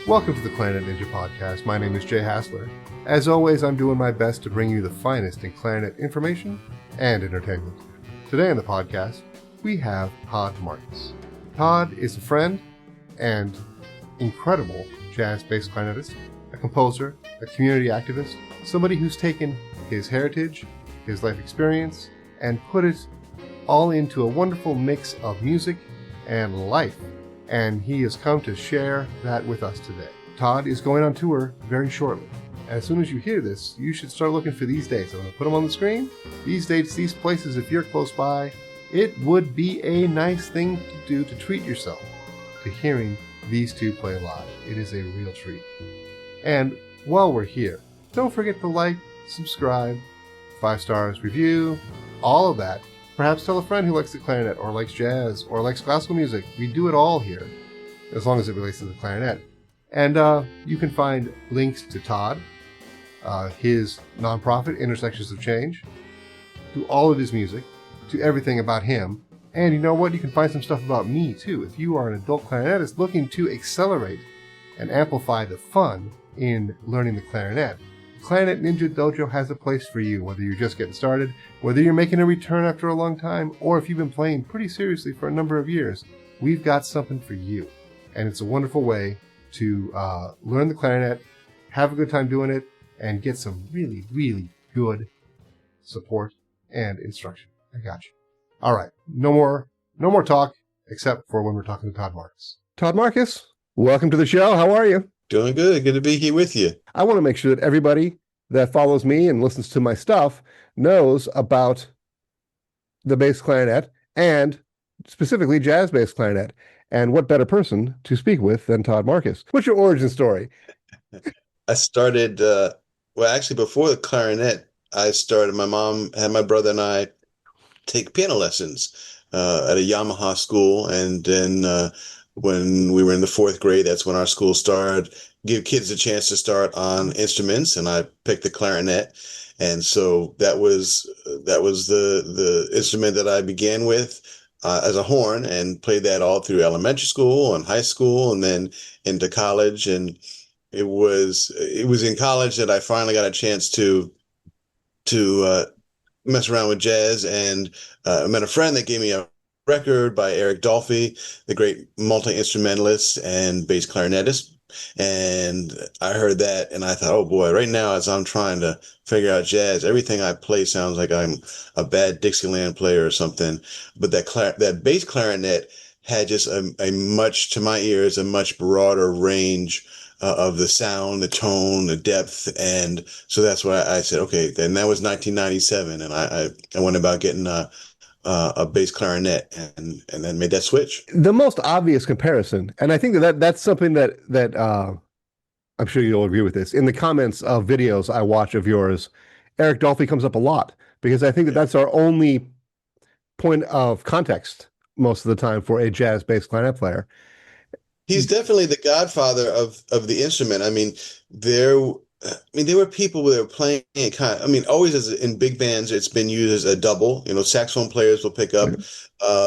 Welcome to the Clarinet Ninja podcast. My name is Jay Hassler. As always, I'm doing my best to bring you the finest in clarinet information and entertainment. Today on the podcast, we have Todd Marcus. Todd is a friend and incredible jazz bass clarinetist, a composer, a community activist, somebody who's taken his heritage, his life experience, and put it all into a wonderful mix of music and life. And he has come to share that with us today. Todd is going on tour very shortly. As soon as you hear this, you should start looking for these dates. I'm going to put them on the screen. These dates, these places, if you're close by, it would be a nice thing to do to treat yourself to hearing these two play live. It is a real treat. And while we're here, don't forget to like, subscribe, 5 stars, review, all of that. Perhaps tell a friend who likes the clarinet or likes jazz or likes classical music. We do it all here, as long as it relates to the clarinet. And you can find links to Todd, his nonprofit, Intersections of Change, to all of his music, to everything about him. And you know what? You can find some stuff about me, too. If you are an adult clarinetist looking to accelerate and amplify the fun in learning the clarinet, Clarinet Ninja Dojo has a place for you, whether you're just getting started, whether you're making a return after a long time, or if you've been playing pretty seriously for a number of years. We've got something for you. And it's a wonderful way to learn the clarinet, have a good time doing it, and get some really, really good support and instruction. I got you. All right. No more talk, except for when we're talking to Todd Marcus. Todd Marcus, welcome to the show. How are you? Doing good. Good to be here with you. I want to make sure that everybody that follows me and listens to my stuff knows about the bass clarinet and specifically jazz bass clarinet. And what better person to speak with than Todd Marcus? What's your origin story? I started, actually before the clarinet, my mom had my brother and I take piano lessons at a Yamaha school. And then when we were in the 4th grade, that's when our school started, give kids a chance to start on instruments. And I picked the clarinet. And so that was the instrument that I began with as a horn, and played that all through elementary school and high school and then into college. And it was in college that I finally got a chance to mess around with jazz, and I met a friend that gave me a record by Eric Dolphy, the great multi-instrumentalist and bass clarinetist. And I heard that and I thought, oh boy, right now as I'm trying to figure out jazz, everything I play sounds like I'm a bad Dixieland player or something. But that bass clarinet had just a much, to my ears, a much broader range of the sound, the tone, the depth. And so that's why I said, okay, then that was 1997. And I went about getting a bass clarinet and then made that switch. The most obvious comparison, and I think that's something that I'm sure you'll agree with this. In the comments of videos I watch of yours, Eric Dolphy comes up a lot, because I think that's our only point of context most of the time for a jazz bass clarinet player. He's definitely the godfather of the instrument. I mean, there were people that were playing it always in big bands, it's been used as a double. Saxophone players will pick up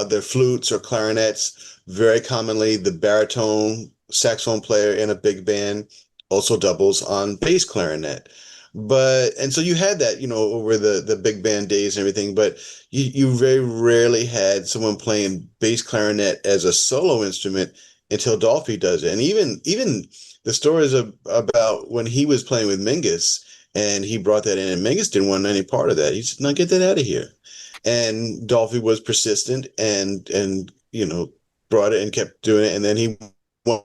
their flutes or clarinets. Very commonly, the baritone saxophone player in a big band also doubles on bass clarinet. And so you had that, over the big band days and everything, but you very rarely had someone playing bass clarinet as a solo instrument until Dolphy does it. And even the stories about when he was playing with Mingus and he brought that in, and Mingus didn't want any part of that. He said, no, get that out of here. And Dolphy was persistent and brought it and kept doing it. And then he won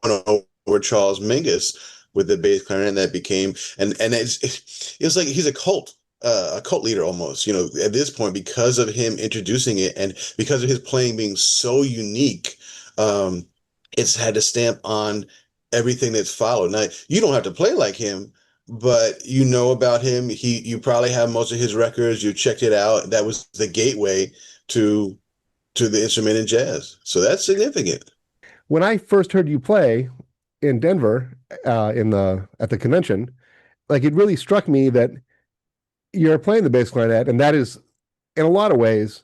over Charles Mingus with the bass clarinet, and that became, and it was like he's a cult leader almost, at this point, because of him introducing it and because of his playing being so unique. It's had a stamp on everything that's followed. Now, you don't have to play like him, but you know about him. You probably have most of his records. You checked it out. That was the gateway to the instrument in jazz. So that's significant. When I first heard you play in Denver, at the convention, like, it really struck me that you're playing the bass clarinet, and that is, in a lot of ways,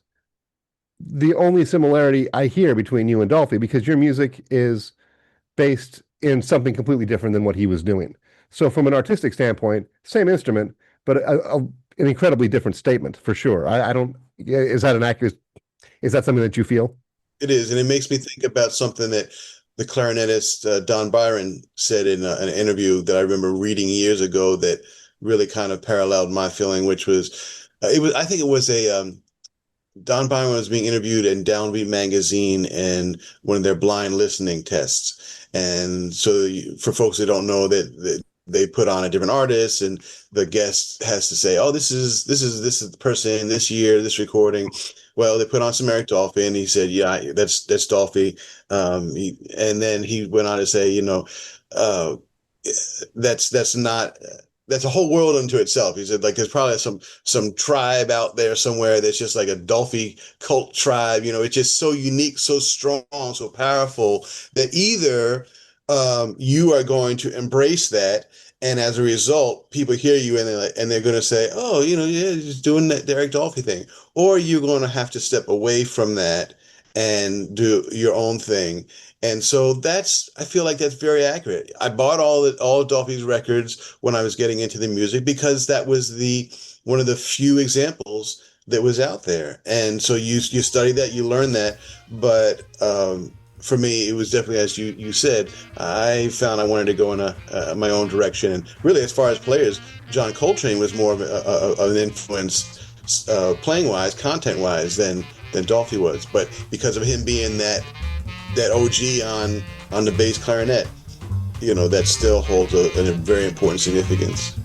the only similarity I hear between you and Dolphy, because your music is based in something completely different than what he was doing. So from an artistic standpoint, same instrument, but an incredibly different statement for sure. I don't. Is that an accurate? Is that something that you feel? It is, and it makes me think about something that the clarinetist Don Byron said in an interview that I remember reading years ago that really kind of paralleled my feeling, which was it was I think it was a Don Byron was being interviewed in Downbeat magazine and one of their blind listening tests. And so for folks that don't know that they put on a different artist and the guest has to say, oh, this is the person this year, this recording. Well, they put on some Eric Dolphy and he said, yeah, that's Dolphy. And then he went on to say, uh, that's not that's a whole world unto itself. He said, like, there's probably some tribe out there somewhere that's just like a Dolphy cult tribe. It's just so unique, so strong, so powerful that either you are going to embrace that, and as a result, people hear you and they're going to say, oh, yeah, he's doing that Derek Dolphy thing, or you're going to have to step away from that and do your own thing. And so I feel like that's very accurate. I bought all of Dolphy's records when I was getting into the music because that was one of the few examples that was out there. And so you study that, you learn that. But for me, it was definitely, as you said, I found I wanted to go in my own direction. And really, as far as players, John Coltrane was more of an influence playing wise, content wise than Dolphy was. But because of him being that OG on the bass clarinet, that still holds a very important significance.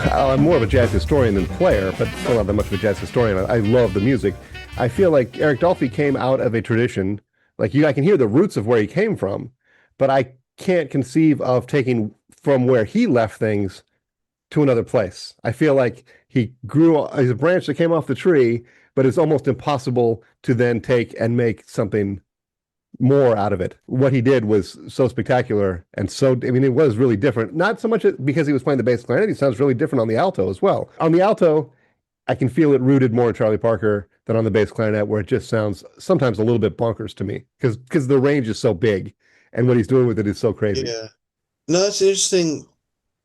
I'm more of a jazz historian than player, but still not that much of a jazz historian. I love the music. I feel like Eric Dolphy came out of a tradition, I can hear the roots of where he came from, but I can't conceive of taking from where he left things to another place. I feel like he grew as a branch that came off the tree, but it's almost impossible to then take and make something more out of it. What he did was so spectacular and it was really different. Not so much because he was playing the bass clarinet, he sounds really different on the alto as well. On the alto, I can feel it rooted more in Charlie Parker than on the bass clarinet, where it just sounds sometimes a little bit bonkers to me because the range is so big and what he's doing with it is so crazy. Yeah. No, that's an interesting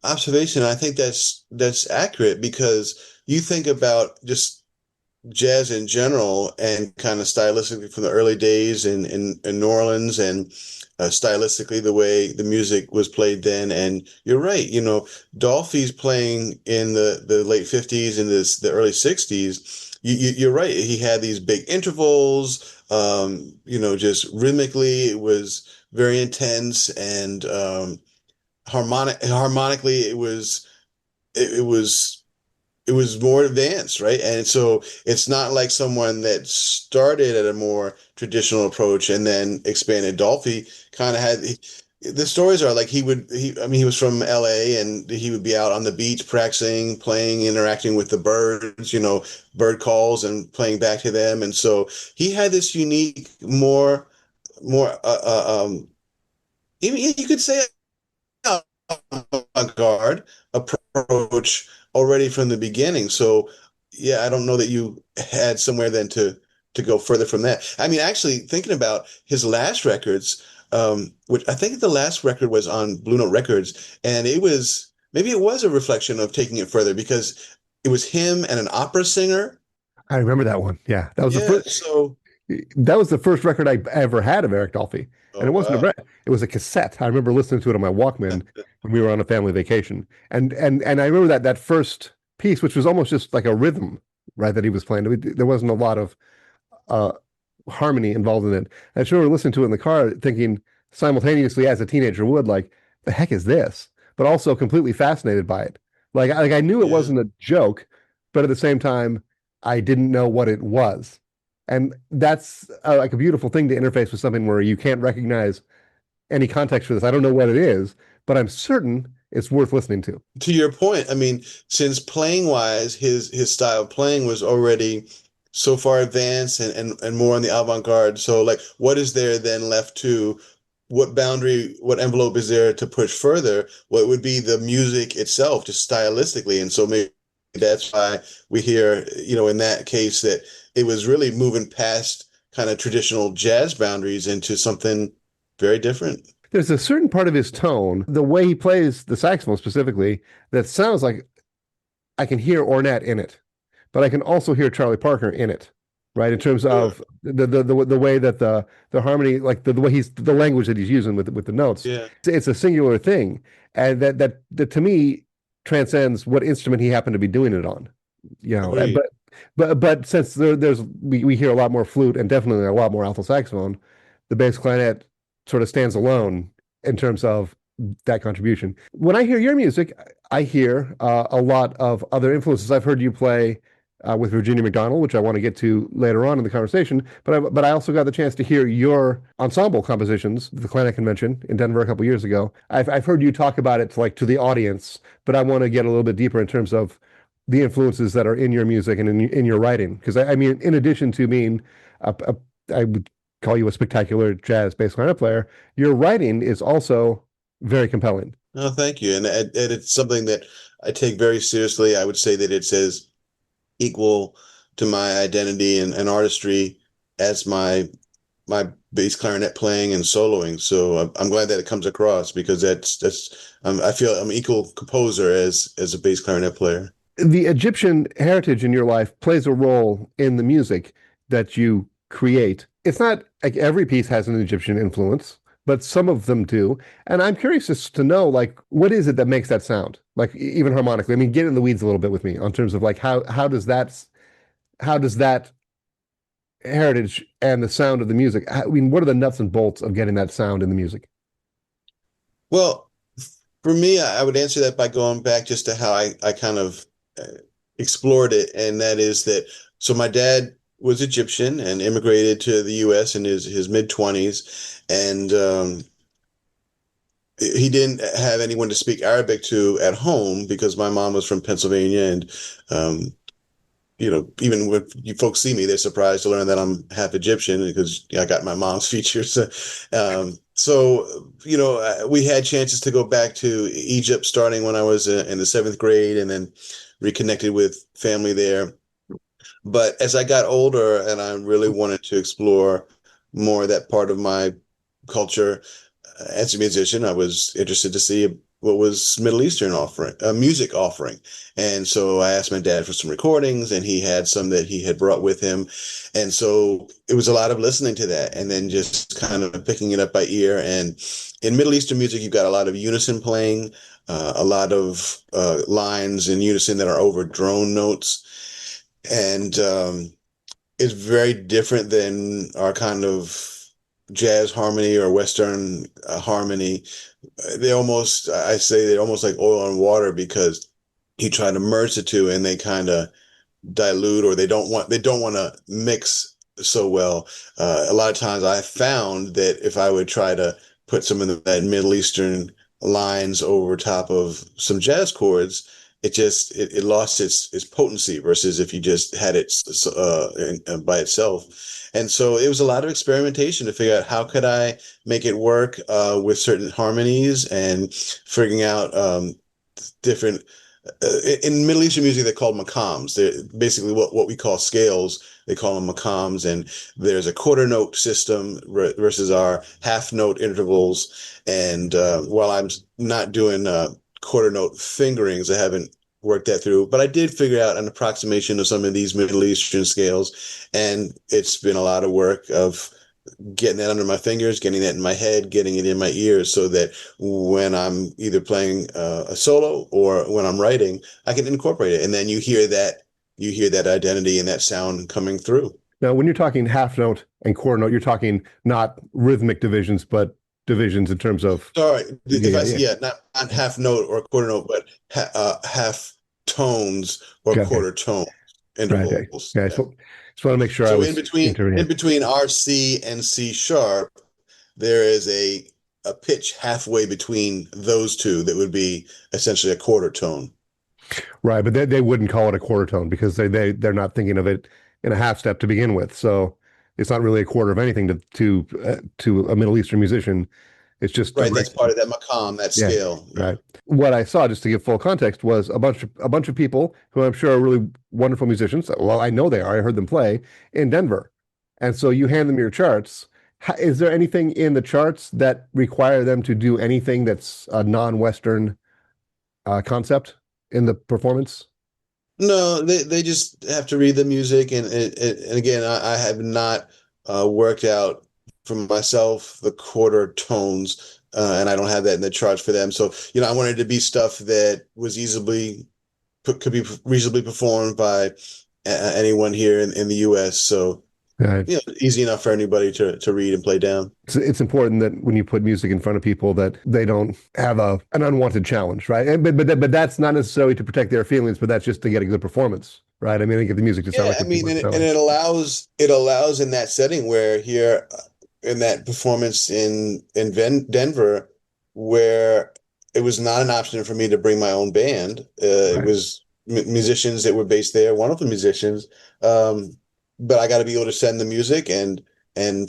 observation. I think that's accurate because you think about just jazz in general and kind of stylistically from the early days in New Orleans and stylistically the way the music was played then. And you're right, Dolphy's playing in the late 50s and the early 60s. You're right. He had these big intervals, just rhythmically, it was very intense and harmonically, it was more advanced, right? And so it's not like someone that started at a more traditional approach and then expanded. Dolphy kind of the stories are like he was from LA and he would be out on the beach practicing, playing, interacting with the birds, bird calls and playing back to them. And so he had this unique, more, even you could say avant-garde approach already from the beginning. So yeah, I don't know that you had somewhere then to go further from that. I mean, actually, thinking about his last records, which I think the last record was on Blue Note Records, and it was maybe it was a reflection of taking it further because it was him and an opera singer. I remember that one. Yeah, that was the Yeah, first. so That was the first record I ever had of Eric Dolphy, and oh it wasn't a wow. record. It was a cassette. I remember listening to it on my Walkman when we were on a family vacation, and I remember that first piece, which was almost just like a rhythm, right? That he was playing. There wasn't a lot of uh, harmony involved in it. I just remember listening to it in the car, thinking simultaneously as a teenager would, like, the heck is this? But also completely fascinated by it. Like I knew it Yeah. wasn't a joke, but at the same time, I didn't know what it was. And that's like a beautiful thing to interface with something where you can't recognize any context for this. I don't know what it is, but I'm certain it's worth listening to. To your point, I mean, since playing wise, his style of playing was already so far advanced and more on the avant-garde. So like what is there then left to what boundary, what envelope is there to push further? What would be the music itself, just stylistically? And so maybe that's why we hear, in that case that it was really moving past kind of traditional jazz boundaries into something very different. There's a certain part of his tone, the way he plays the saxophone specifically, that sounds like I can hear Ornette in it, but I can also hear Charlie Parker in it, right? In terms Sure. of the way that the harmony, like the way he's the language that he's using with the notes, Yeah. it's a singular thing, and that to me transcends what instrument he happened to be doing it on, And, Agreed. but since we hear a lot more flute and definitely a lot more alto saxophone, the bass clarinet sort of stands alone in terms of that contribution. When I hear your music, I hear a lot of other influences. I've heard you play with Virginia McDonald, which I want to get to later on in the conversation. But I also got the chance to hear your ensemble compositions, the Clarinet Convention in Denver a couple years ago. I've heard you talk about it to the audience, but I want to get a little bit deeper in terms of the influences that are in your music and in your writing. Because I mean, in addition to being I would call you a spectacular jazz bass clarinet player, your writing is also very compelling. No, thank you. And it's something that I take very seriously. I would say that it's as equal to my identity and artistry as my bass clarinet playing and soloing. So I'm glad that it comes across because I feel I'm an equal composer as a bass clarinet player. The Egyptian heritage in your life plays a role in the music that you create. It's not like every piece has an Egyptian influence, but some of them do. And I'm curious just to know, like, what is it that makes that sound? Like, even harmonically. I mean, get in the weeds a little bit with me on terms of like how does that heritage and the sound of the music? I mean, what are the nuts and bolts of getting that sound in the music? Well, for me, I would answer that by going back just to how I kind of explored it. And that is that, so my dad was Egyptian and immigrated to the US in his mid 20s. And he didn't have anyone to speak Arabic to at home because my mom was from Pennsylvania. And, even when you folks see me, they're surprised to learn that I'm half Egyptian because I got my mom's features. We had chances to go back to Egypt starting when I was in the seventh grade and then reconnected with family there. But as I got older and I really wanted to explore more of that part of my culture, as a musician, I was interested to see what was Middle Eastern offering, music offering. And so I asked my dad for some recordings, and he had some that he had brought with him. And so it was a lot of listening to that and then just kind of picking it up by ear. And in Middle Eastern music, you've got a lot of unison playing, a lot of lines in unison that are over drone notes. And it's very different than our kind of jazz harmony or Western harmony. I say they're almost like oil and water because you try to merge the two and they kind of dilute or they don't want to mix so well. A lot of times I found that if I would try to put some of that Middle Eastern lines over top of some jazz chords, it lost its potency versus if you just had it by itself. And so it was a lot of experimentation to figure out how could I make it work with certain harmonies and figuring out different in Middle Eastern music, they're called maqams. They're basically what we call scales. They call them maqams, and there's a quarter note system versus our half note intervals. And while I'm not doing quarter note fingerings, I haven't worked that through, but I did figure out an approximation of some of these Middle Eastern scales, and it's been a lot of work of getting that under my fingers, getting that in my head, getting it in my ears, so that when I'm either playing a solo or when I'm writing, I can incorporate it. And then you hear that identity and that sound coming through. Now, when you're talking half note and quarter note, you're talking not rhythmic divisions, but divisions in terms of. Sorry, if I Yeah. not half note or quarter note, but half tones or Okay. quarter tone Right. Okay. intervals. Yeah. Yeah. So just want to make sure I So was in intervening. between R C and C sharp, there is a pitch halfway between those two that would be essentially a quarter tone. Right, but they wouldn't call it a quarter tone because they're not thinking of it in a half step to begin with. So it's not really a quarter of anything to a Middle Eastern musician. It's just Right, that's part of that maqam, that yeah, scale. Yeah. right. What I saw, just to give full context, was a bunch of people who I'm sure are really wonderful musicians. Well, I know they are. I heard them play in Denver, and so you hand them your charts. Is there anything in the charts that require them to do anything that's a non-Western concept in the performance? No, they just have to read the music, and again, I have not worked out for myself the quarter tones, and I don't have that in the charts for them. So, I wanted to be stuff that was could be reasonably performed by anyone here in the U.S. So, Right. easy enough for anybody to read and play down. It's important that when you put music in front of people that they don't have an unwanted challenge, right? But that's not necessarily to protect their feelings, but that's just to get a good performance, right? I mean, to get the music to sound Yeah, like I what mean, people are and feeling. it allows in that setting where here in that performance in Denver, where it was not an option for me to bring my own band. It Right. was musicians that were based there, wonderful musicians. But I got to be able to send the music and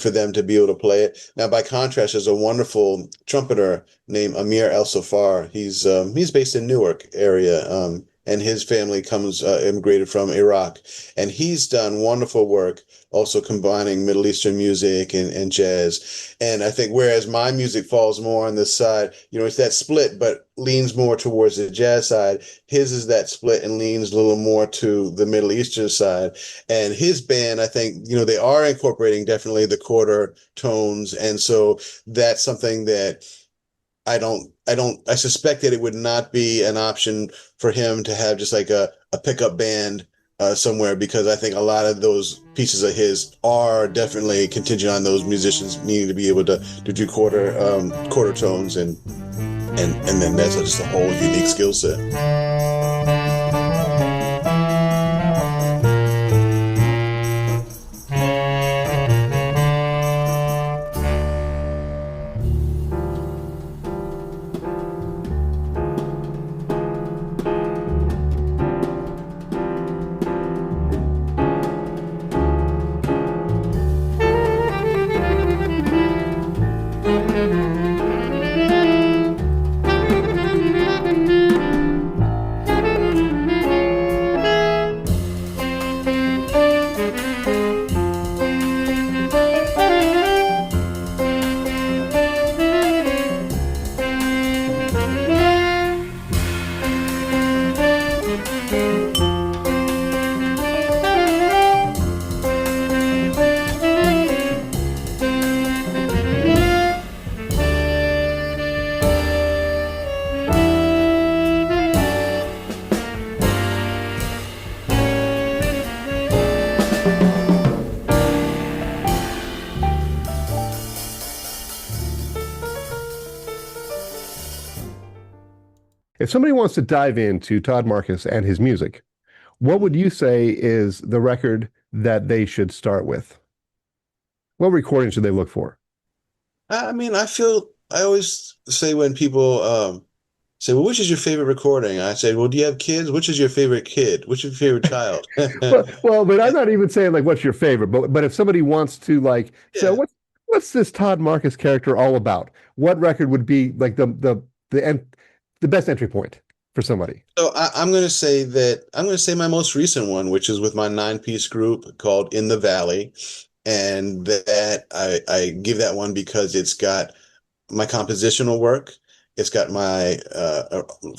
for them to be able to play it. Now, by contrast, there's a wonderful trumpeter named Amir El Safar. He's based in Newark area. And his family comes immigrated from Iraq, and he's done wonderful work, also combining Middle Eastern music and jazz. And I think whereas my music falls more on this side, it's that split, but leans more towards the jazz side. His is that split and leans a little more to the Middle Eastern side. And his band, I think, they are incorporating definitely the quarter tones, and so that's something that I suspect that it would not be an option for him to have just like a pickup band somewhere, because I think a lot of those pieces of his are definitely contingent on those musicians needing to be able to do quarter tones, and then that's just a whole unique skill set. If somebody wants to dive into Todd Marcus and his music, what would you say is the record that they should start with? What recording should they look for? I mean, I always say when people say, well, which is your favorite recording? I say, well, do you have kids? Which is your favorite kid? Which is your favorite child? Well, but I'm not even saying like what's your favorite, but if somebody wants to like say Yeah. what's this Todd Marcus character all about? What record would be like the best entry point? for somebody? So I'm going to say my most recent one, which is with my 9-piece group called In the Valley, and that I give that one because it's got my compositional work. It's got my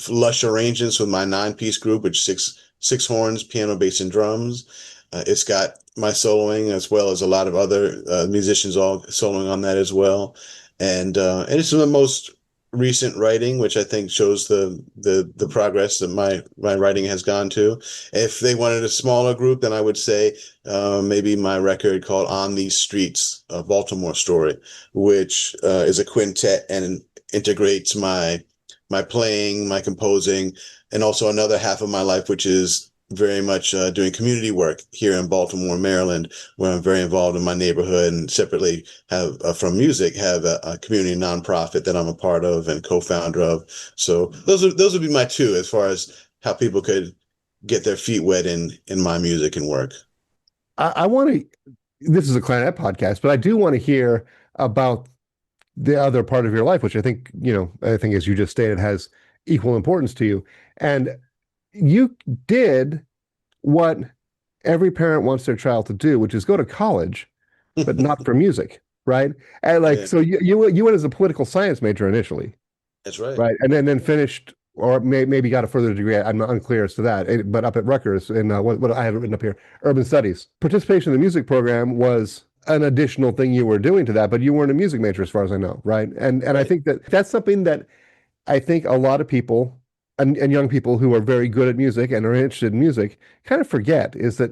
lush arrangements with my 9-piece group, which six horns, piano, bass, and drums. It's got my soloing as well as a lot of other musicians all soloing on that as well. And it's the most recent writing, which I think shows the progress that my writing has gone to. If they wanted a smaller group, then I would say maybe my record called On These Streets, a Baltimore Story, which is a quintet and integrates my playing, my composing, and also another half of my life, which is very much doing community work here in Baltimore, Maryland, where I'm very involved in my neighborhood, and separately have from music have a community nonprofit that I'm a part of and co-founder of. So those would be my two as far as how people could get their feet wet in my music and work. I want to. This is a clarinet podcast, but I do want to hear about the other part of your life, which I think, I think as you just stated, has equal importance to you. And you did what every parent wants their child to do, which is go to college, but not for music, right? And like, Yeah, so you went as a political science major initially, that's right. right? And then finished, or maybe got a further degree. I'm not unclear as to that, but up at Rutgers in what I have it written up here, urban studies. Participation in the music program was an additional thing you were doing to that, but you weren't a music major as far as I know, right? And I Right. think that that's something that I think a lot of people and young people who are very good at music and are interested in music kind of forget is that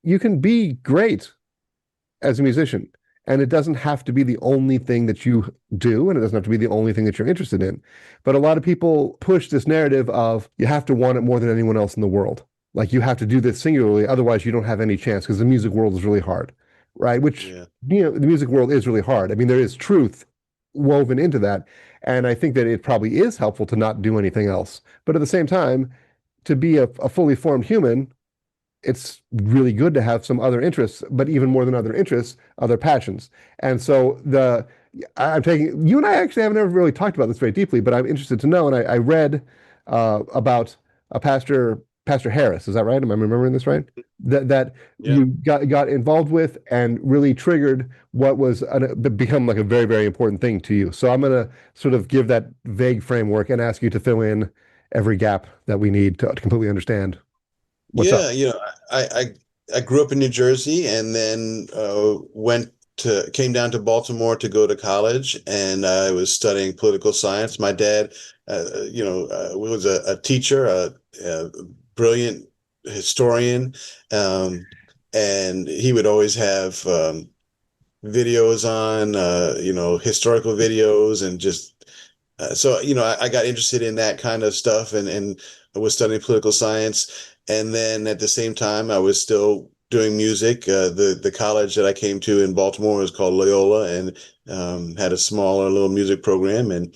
you can be great as a musician. And it doesn't have to be the only thing that you do, and it doesn't have to be the only thing that you're interested in. But a lot of people push this narrative of you have to want it more than anyone else in the world. Like you have to do this singularly, otherwise you don't have any chance because the music world is really hard, right? Which, Yeah. the music world is really hard. I mean, there is truth woven into that. And I think that it probably is helpful to not do anything else. But at the same time, to be a fully formed human, it's really good to have some other interests, but even more than other interests, other passions. And so I'm taking you and I actually haven't ever really talked about this very deeply, but I'm interested to know. And I read about a Pastor Harris. Is that right? Am I remembering this right? That Yeah. you got involved with and really triggered what was become like a very, very important thing to you. So I'm going to sort of give that vague framework and ask you to fill in every gap that we need to completely understand what's up. Yeah, I grew up in New Jersey and then came down to Baltimore to go to college, and I was studying political science. My dad, was a teacher, a brilliant historian, um, and he would always have videos on, historical videos and just I got interested in that kind of stuff and I was studying political science. And then at the same time, I was still doing music. The college that I came to in Baltimore was called Loyola and had a smaller little music program. And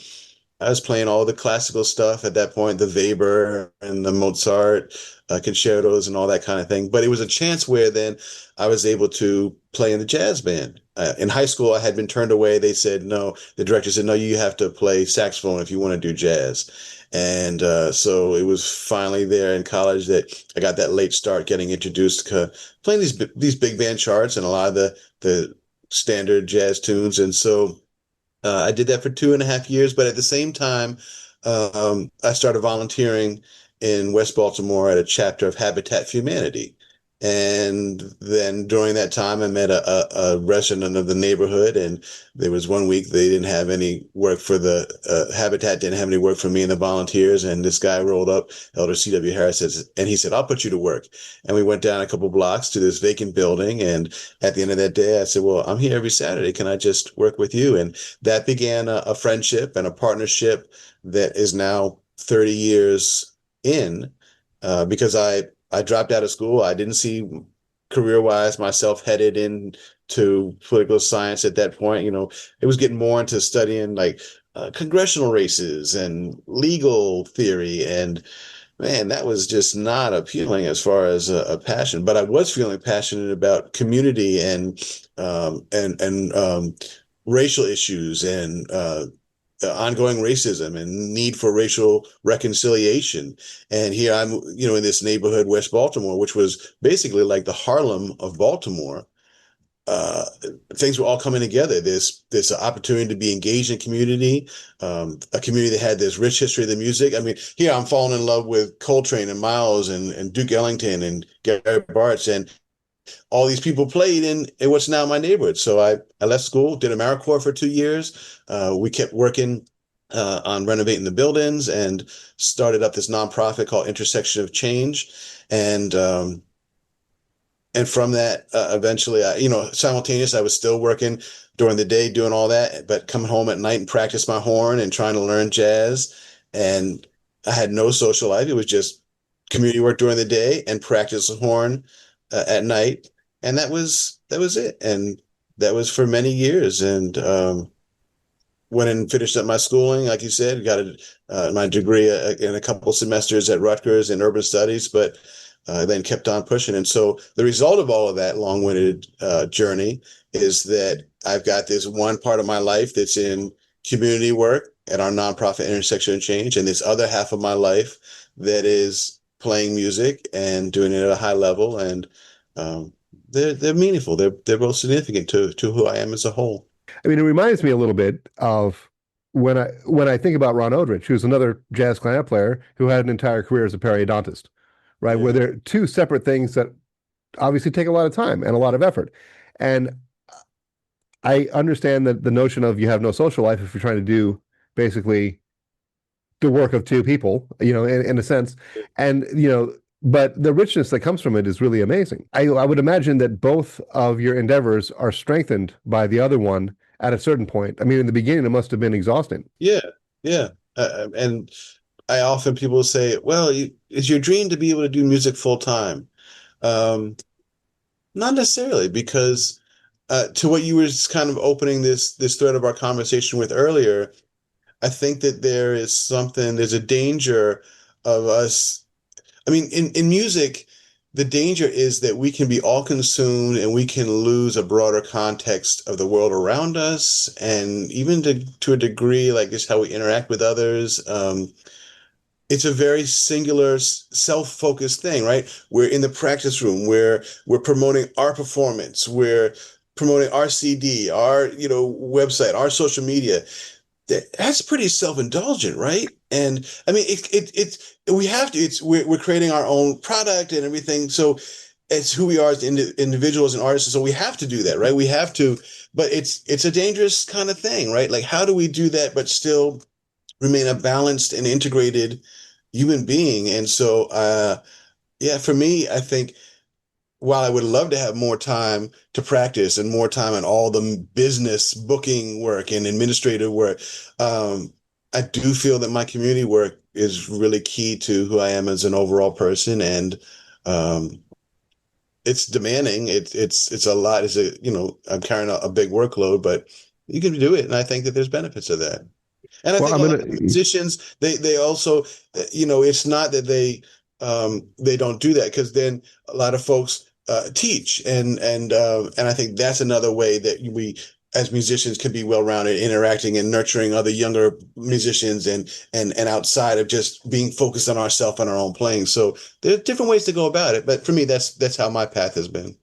I was playing all the classical stuff at that point, the Weber and the Mozart concertos and all that kind of thing. But it was a chance where then I was able to play in the jazz band. In high school, I had been turned away. They said, no, the director said, no, you have to play saxophone if you want to do jazz. And so it was finally there in college that I got that late start getting introduced to playing these big band charts and a lot of the standard jazz tunes. And so I did that for 2.5 years, but at the same time, I started volunteering in West Baltimore at a chapter of Habitat for Humanity. And then during that time, I met a resident of the neighborhood, and there was one week they didn't have any work for the Habitat, didn't have any work for me and the volunteers. And this guy rolled up, Elder C.W. Harris, and he said, I'll put you to work. And we went down a couple blocks to this vacant building. And at the end of that day, I said, well, I'm here every Saturday. Can I just work with you? And that began a friendship and a partnership that is now 30 years in, because I dropped out of school. I didn't see career-wise myself headed into political science at that point. It was getting more into studying like congressional races and legal theory. And man, that was just not appealing as far as a passion. But I was feeling passionate about community and racial issues and ongoing racism and need for racial reconciliation. And here I'm, in this neighborhood, West Baltimore, which was basically like the Harlem of Baltimore. uh, Things were all coming together. This opportunity to be engaged in community, a community that had this rich history of the music. I mean, here I'm falling in love with Coltrane and Miles and Duke Ellington and Gary Bartz, and all these people played in what's now my neighborhood. So I left school, did AmeriCorps for 2 years. We kept working on renovating the buildings and started up this nonprofit called Intersection of Change. And and from that, eventually, simultaneous, I was still working during the day doing all that, but coming home at night and practice my horn and trying to learn jazz. And I had no social life. It was just community work during the day and practice the horn at night. And that was it. And that was for many years. And went and finished up my schooling, like you said, got my degree in a couple semesters at Rutgers in urban studies, but then kept on pushing. And so the result of all of that long-winded journey is that I've got this one part of my life that's in community work at our nonprofit Intersection of Change, and this other half of my life that is playing music and doing it at a high level. And um, they're meaningful. They're both significant to who I am as a whole. I mean, it reminds me a little bit of when I think about Ron Odrich, who's another jazz clarinet player who had an entire career as a periodontist, right? Where Yeah. they're two separate things that obviously take a lot of time and a lot of effort. And I understand that the notion of you have no social life if you're trying to do basically the work of two people, in a sense. And, but the richness that comes from it is really amazing. I would imagine that both of your endeavors are strengthened by the other one at a certain point. I mean, in the beginning, it must have been exhausting. Yeah, yeah. And I often people say, well, is your dream to be able to do music full time? Um, Not necessarily, because to what you were just kind of opening this thread of our conversation with earlier, I think that there's a danger of us. I mean, in music, the danger is that we can be all consumed and we can lose a broader context of the world around us, and even to a degree, like just how we interact with others. It's a very singular, self-focused thing, right? We're in the practice room, where we're promoting our performance, we're promoting our CD, our website, our social media. That's pretty self-indulgent, right? And I mean, it's we have to. We're creating our own product and everything, so it's who we are as individuals and artists. So we have to do that, right? We have to, but it's a dangerous kind of thing, right? Like, how do we do that but still remain a balanced and integrated human being? And so, yeah, for me, I think while I would love to have more time to practice and more time on all the business booking work and administrative work, I do feel that my community work is really key to who I am as an overall person. And um, it's demanding. It's a lot. I'm carrying a big workload, but you can do it. And I think that there's benefits of that. And I Well, think I'm a lot gonna. of musicians, they also, it's not that they don't do that, because then a lot of folks teach, and I think that's another way that we as musicians can be well-rounded, interacting and nurturing other younger musicians, and outside of just being focused on ourselves and our own playing. So there are different ways to go about it, but for me, that's how my path has been.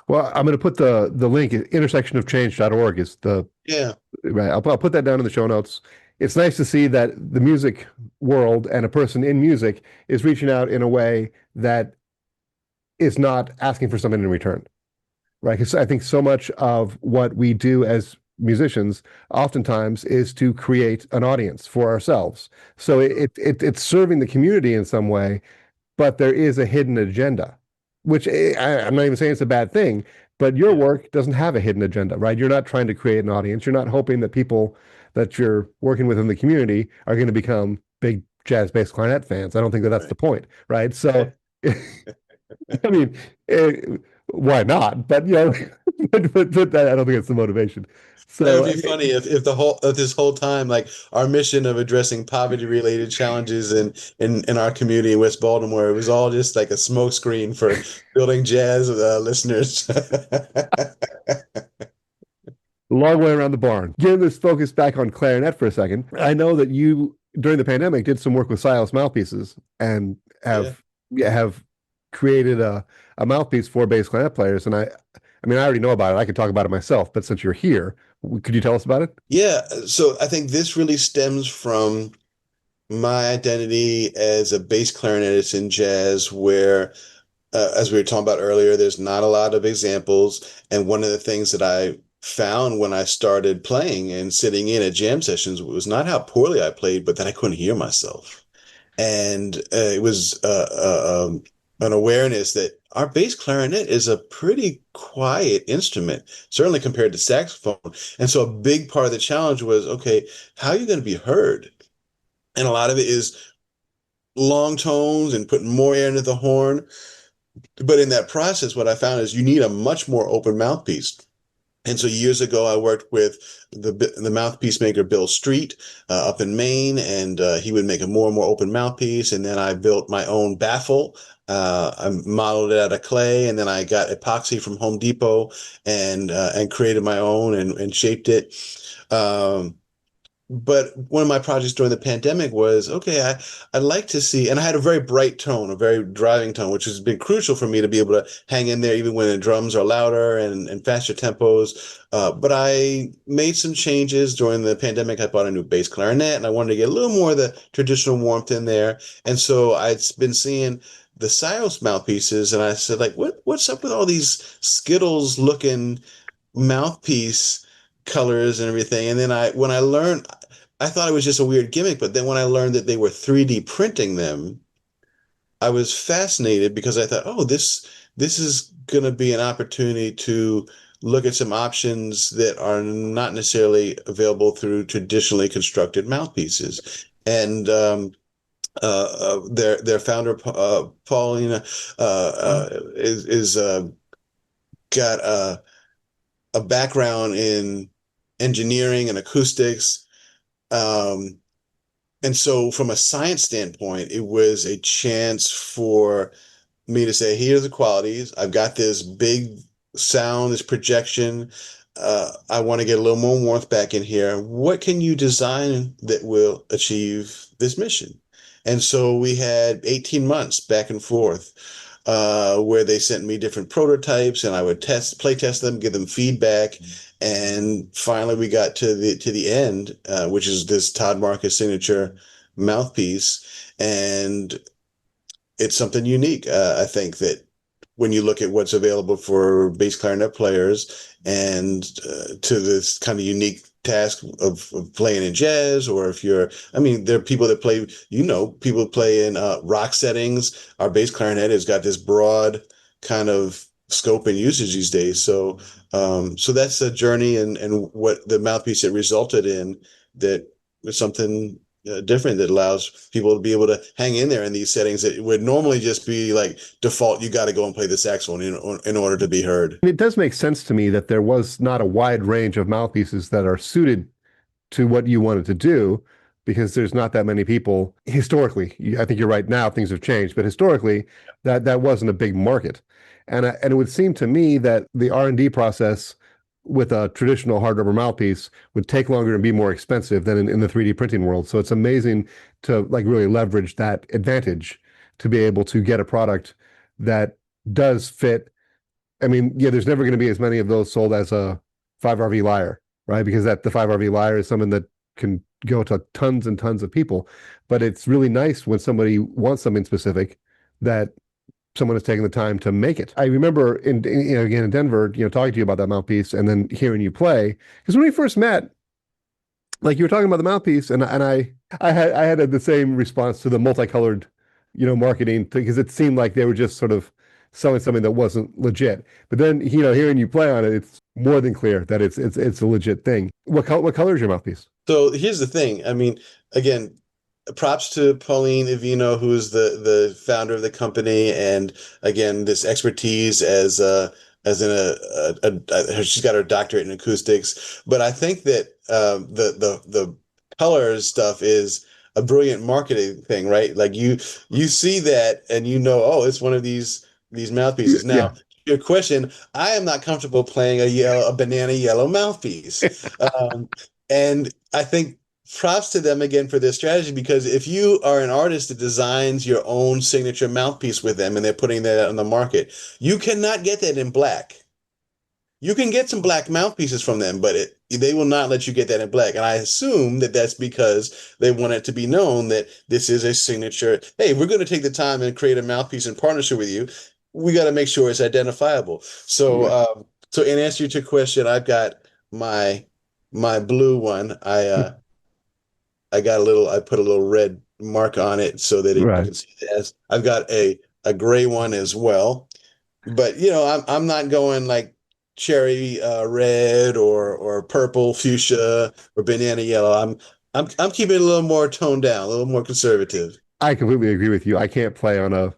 Well, I'm gonna put the link. Intersectionofchange.org is the Yeah, right. I'll put that down in the show notes. It's nice to see that the music world and a person in music is reaching out in a way that is not asking for something in return, right? Because I think so much of what we do as musicians oftentimes is to create an audience for ourselves. So it's serving the community in some way, but there is a hidden agenda, which I'm not even saying it's a bad thing, but your yeah, work doesn't have a hidden agenda, right? You're not trying to create an audience. You're not hoping that people that you're working with in the community are going to become big jazz bass clarinet fans. I don't think that that's right. the point, right? So, I mean, eh, why not? But but that, I don't think it's the motivation. That would So, be funny if if this whole time, like, our mission of addressing poverty related challenges in our community in West Baltimore, it was all just like a smokescreen for building jazz listeners. long way around the barn. Getting this focus back on clarinet for a second. I know that you, during the pandemic, did some work with Silas mouthpieces and Yeah. have created a mouthpiece for bass clarinet players. And I mean, I already know about it. I could talk about it myself, but since you're here, could you tell us about it? Yeah. So I think this really stems from my identity as a bass clarinetist in jazz, where, as we were talking about earlier, there's not a lot of examples. And one of the things that I found when I started playing and sitting in at jam sessions was not how poorly I played, but that I couldn't hear myself. And it was an awareness that our bass clarinet is a pretty quiet instrument, certainly compared to saxophone. And so a big part of the challenge was, okay, how are you going to be heard? And a lot of it is long tones and putting more air into the horn. But in that process, what I found is you need a much more open mouthpiece. And so years ago, I worked with the mouthpiece maker Bill Street up in Maine, and he would make a more and more open mouthpiece. And then I built my own baffle. I modeled it out of clay, and then I got epoxy from Home Depot and created my own and shaped it. Um, but one of my projects during the pandemic was, okay, I'd like to see, and I had a very bright tone, a very driving tone, which has been crucial for me to be able to hang in there even when the drums are louder and faster tempos. But I made some changes during the pandemic. I bought a new bass clarinet, and I wanted to get a little more of the traditional warmth in there. And so I'd been seeing the Sios mouthpieces, and I said, like, what's up with all these Skittles looking mouthpiece colors and everything? And then when I learned, I thought it was just a weird gimmick, but then when I learned that they were 3D printing them, I was fascinated because I thought, oh, this is going to be an opportunity to look at some options that are not necessarily available through traditionally constructed mouthpieces. And their founder, Paulina, is got a background in engineering and acoustics. Um, and so from a science standpoint, it was a chance for me to say, here's the qualities. I've got this big sound, this projection. I want to get a little more warmth back in here. What can you design that will achieve this mission? And so we had 18 months back and forth, where they sent me different prototypes and I would play test them, give them feedback. And finally we got to the end, which is this Todd Marcus signature mouthpiece. And it's something unique. I think that when you look at what's available for bass clarinet players and to this kind of unique task of playing in jazz, or if you're, I mean, there are people that play, people play in rock settings. Our bass clarinet has got this broad kind of scope and usage these days. So that's a journey and what the mouthpiece that resulted in that was something different that allows people to be able to hang in there in these settings that would normally just be like default. You got to go and play the saxophone in order to be heard. It does make sense to me that there was not a wide range of mouthpieces that are suited to what you wanted to do, because there's not that many people historically. I think you're right, now things have changed, but historically that wasn't a big market. And it would seem to me that the R&D process with a traditional hard rubber mouthpiece would take longer and be more expensive than in the 3D printing world. So it's amazing to like really leverage that advantage to be able to get a product that does fit. I mean, yeah, there's never going to be as many of those sold as a 5RV Lyre, right? Because the 5RV Lyre is something that can go to tons and tons of people. But it's really nice when somebody wants something specific that someone has taken the time to make it. I remember again in Denver, talking to you about that mouthpiece and then hearing you play. Because when we first met, like you were talking about the mouthpiece, and I had the same response to the multicolored, marketing, because it seemed like they were just sort of selling something that wasn't legit. But then, hearing you play on it, it's more than clear that it's a legit thing. What color is your mouthpiece? So here's the thing. I mean, again, props to Pauline Ivino, who is the founder of the company, and again, this expertise she's got her doctorate in acoustics. But I think that the colors stuff is a brilliant marketing thing, right? Like you see that and oh, it's one of these mouthpieces. Yeah. Now, your question, I am not comfortable playing a banana yellow mouthpiece. And I think props to them again for their strategy, because if you are an artist that designs your own signature mouthpiece with them and they're putting that on the market, you cannot get that in black. You can get some black mouthpieces from them, but they will not let you get that in black. And I assume that that's because they want it to be known that this is a signature. Hey, we're going to take the time and create a mouthpiece in partnership with you. We got to make sure it's identifiable. So, Right. so in answer to your question, I've got my my blue one. I got a little. I put a little red mark on it so that you Right. can see it as. I've got a gray one as well. But I'm not going like cherry red or purple fuchsia or banana yellow. I'm keeping it a little more toned down, a little more conservative. I completely agree with you. I can't play on a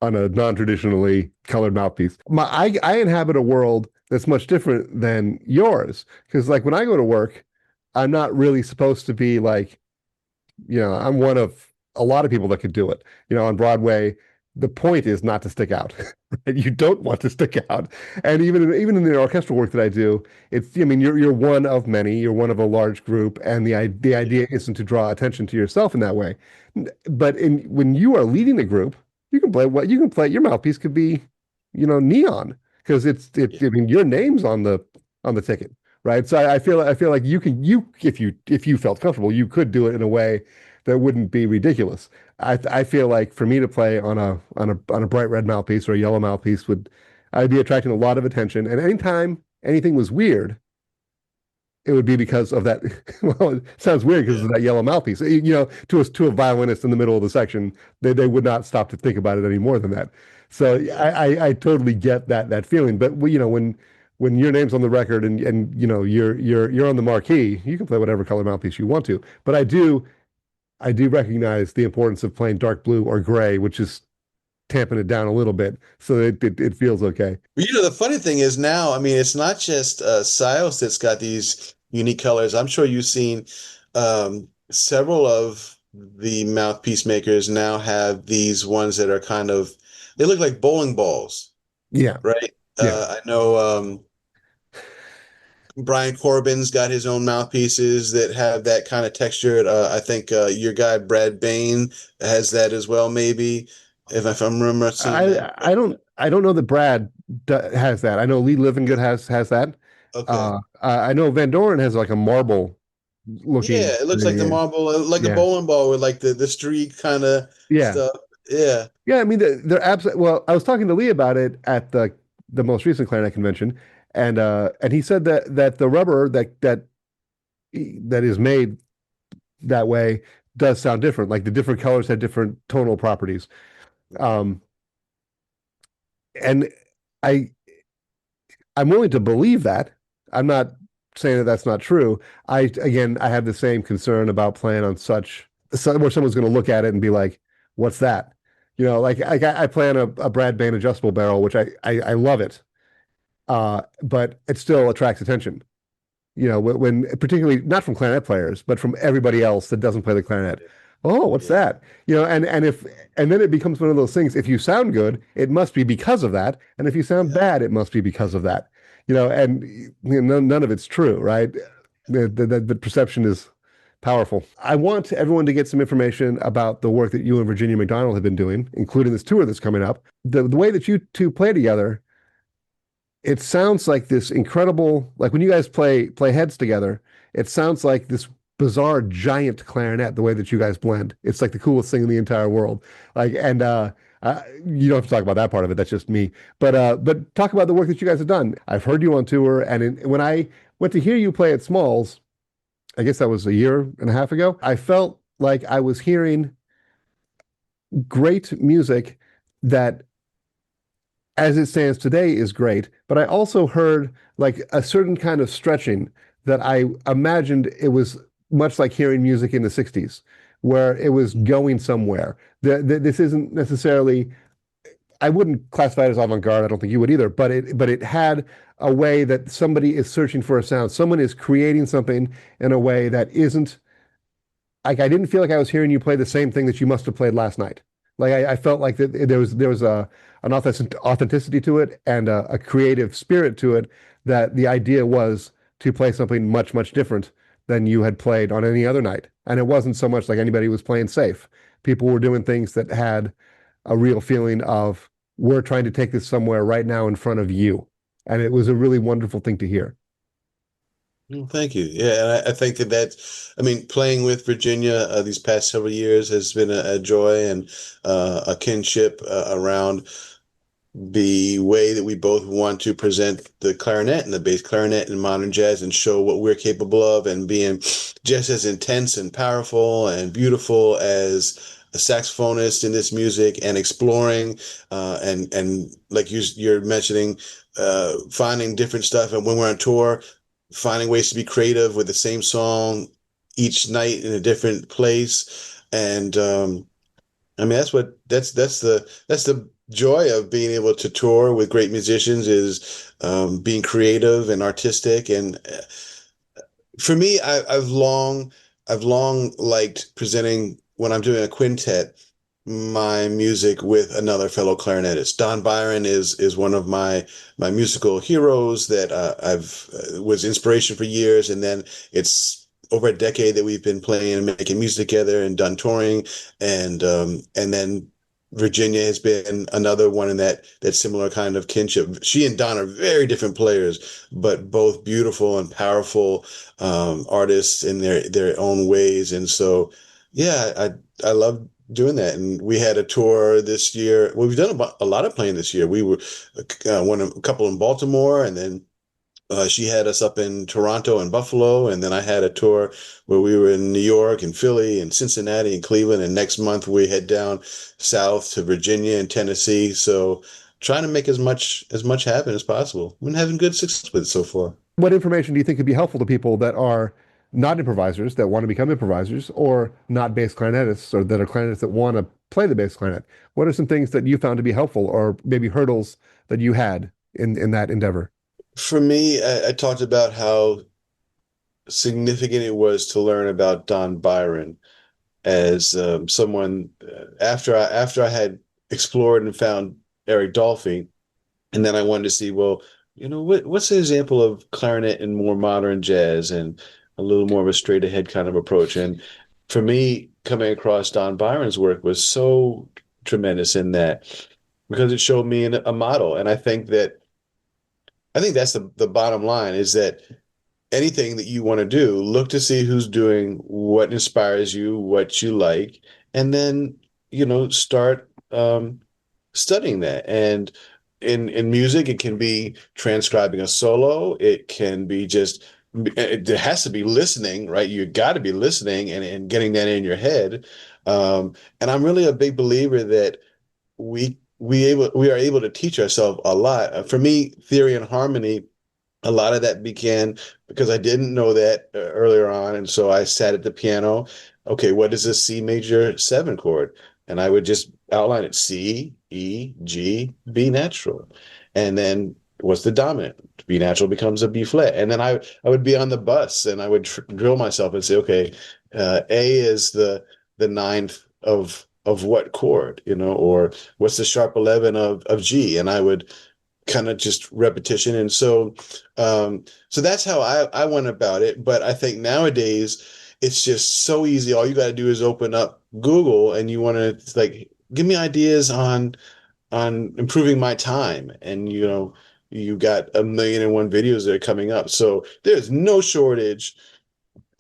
non-traditionally colored mouthpiece. I inhabit a world that's much different than yours, because like when I go to work, I'm not really supposed to be like, I'm one of a lot of people that could do it. On Broadway, the point is not to stick out. Right? You don't want to stick out. And even in the orchestral work that I do, I mean, you're one of many, you're one of a large group, and the idea isn't to draw attention to yourself in that way. But when you are leading the group, you can play. Your mouthpiece could be, neon, because Yeah, I mean, your name's on the ticket, right? So I feel like you if you felt comfortable, you could do it in a way that wouldn't be ridiculous. I feel like for me to play on a bright red mouthpiece or a yellow mouthpiece I'd be attracting a lot of attention. And anytime anything was weird, it would be because of that. Well, it sounds weird because yeah, of that yellow mouthpiece. To a violinist in the middle of the section, they would not stop to think about it any more than that. So yeah, I totally get that feeling. But when your name's on the record and you're on the marquee, you can play whatever color mouthpiece you want to. But I do recognize the importance of playing dark blue or gray, which is tamping it down a little bit so it feels okay. But the funny thing is now, I mean, it's not just Sios that's got these unique colors. I'm sure you've seen several of the mouthpiece makers now have these ones that are they look like bowling balls, Yeah, right? yeah. I know Brian Corbin's got his own mouthpieces that have that kind of texture. I think your guy Brad Bain has that as well, maybe, if I'm remember seeing that. I don't know that Brad has that. I know Lee Livingood has that. Okay. I know Van Doren has like a marble looking Yeah, it looks like the thing. marble, like a Yeah, bowling ball with like the streak kind of yeah, stuff. Yeah, yeah. I mean, they're absolutely. Well, I was talking to Lee about it at the most recent clarinet convention, and he said that the rubber that is made that way does sound different. Like the different colors have different tonal properties. Um, and I I'm willing to believe that. I'm not saying that that's not true. I have the same concern about playing on where someone's going to look at it and be like, "What's that?" Like I play on a Brad Bain adjustable barrel, which I love it, but it still attracts attention. When particularly not from clarinet players, but from everybody else that doesn't play the clarinet. Oh, what's yeah, that? And then it becomes one of those things. If you sound good, it must be because of that, and if you sound yeah. bad, it must be because of that. And none of it's true, right? The perception is powerful. I want everyone to get some information about the work that you and Virginia McDonald have been doing, including this tour that's coming up. The way that you two play together, it sounds like this incredible, like when you guys play heads together, it sounds like this bizarre giant clarinet, the way that you guys blend. It's like the coolest thing in the entire world. Like, and you don't have to talk about that part of it. That's just me. But talk about the work that you guys have done. I've heard you on tour, and when I went to hear you play at Smalls, I guess that was a year and a half ago, I felt like I was hearing great music that as it stands today is great, but I also heard like a certain kind of stretching that I imagined it was much like hearing music in the 60s, where it was going somewhere. This isn't necessarily, I wouldn't classify it as avant-garde, I don't think you would either, but it had a way that somebody is searching for a sound. Someone is creating something in a way that isn't like I didn't feel like I was hearing you play the same thing that you must have played last night. Like I felt like that there was an authenticity to it and a creative spirit to it that the idea was to play something much different than you had played on any other night. And it wasn't so much like anybody was playing safe. People were doing things that had a real feeling of we're trying to take this somewhere right now in front of you. And it was a really wonderful thing to hear. Well, thank you. Yeah, and I think I mean, playing with Virginia these past several years has been a joy and a kinship around the way that we both want to present the clarinet and the bass clarinet in modern jazz and show what we're capable of and being just as intense and powerful and beautiful as a saxophonist in this music and exploring and like you're mentioning finding different stuff and when we're on tour finding ways to be creative with the same song each night in a different place and I mean, that's the joy of being able to tour with great musicians is being creative and artistic. And for me, I've long liked presenting when I'm doing a quintet my music with another fellow clarinetist. Don Byron is one of my musical heroes that I've was inspiration for years, and then it's over a decade that we've been playing and making music together and done touring, and then Virginia has been another one in that similar kind of kinship. She and Don are very different players, but both beautiful and powerful artists in their own ways. And so, yeah, I love doing that. And we had a tour this year. Well, we've done a lot of playing this year. We were a couple in Baltimore, and then she had us up in Toronto and Buffalo, and then I had a tour where we were in New York and Philly and Cincinnati and Cleveland. And next month we head down south to Virginia and Tennessee. So trying to make as much happen as possible. I've been having good success with it so far. What information do you think could be helpful to people that are not improvisers, that want to become improvisers, or not bass clarinetists, or that are clarinetists that want to play the bass clarinet? What are some things that you found to be helpful, or maybe hurdles that you had in that endeavor? For me, I talked about how significant it was to learn about Don Byron as someone after I had explored and found Eric Dolphy, and then I wanted to see, well, what's an example of clarinet in more modern jazz and a little more of a straight ahead kind of approach. And for me, coming across Don Byron's work was so tremendous in that because it showed me a model, and I think that's the bottom line is that anything that you want to do, look to see who's doing what inspires you, what you like, and then, start studying that. And in music, it can be transcribing a solo. It can be just, it has to be listening, right? You got to be listening and getting that in your head. And I'm really a big believer that we are able to teach ourselves a lot. For me, theory and harmony a lot of that began because I didn't know that earlier on. And so I sat at the piano. Okay, what is a C major seven chord? And I would just outline it C, E, G, B natural. And then what's the dominant? B natural becomes a B flat. And then I would be on the bus and I would drill myself and say, okay, A is the ninth of what chord, or what's the sharp 11 of G? And I would kind of just repetition. And so that's how I went about it. But I think nowadays it's just so easy. All you got to do is open up Google and you want to like give me ideas on improving my time. And you got a million and one videos that are coming up. So there's no shortage